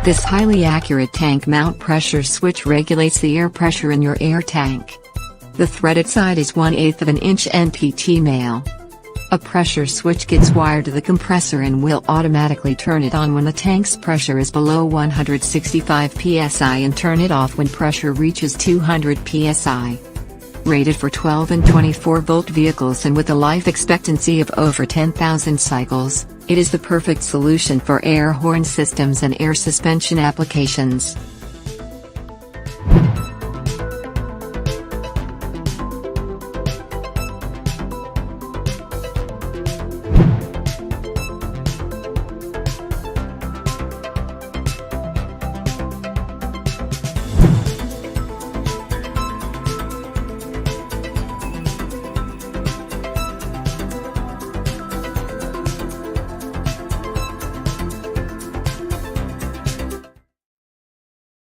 This highly accurate tank mount pressure switch regulates the air pressure in your air tank. The threaded side is 1/8 of an inch NPT Male. A pressure switch gets wired to the compressor and will automatically turn it on when the tank's pressure is below 165 psi and turn it off when pressure reaches 200 psi. Rated for 12 and 24 volt vehicles and with a life expectancy of over 10,000 cycles, it is the perfect solution for air horn systems and air suspension applications.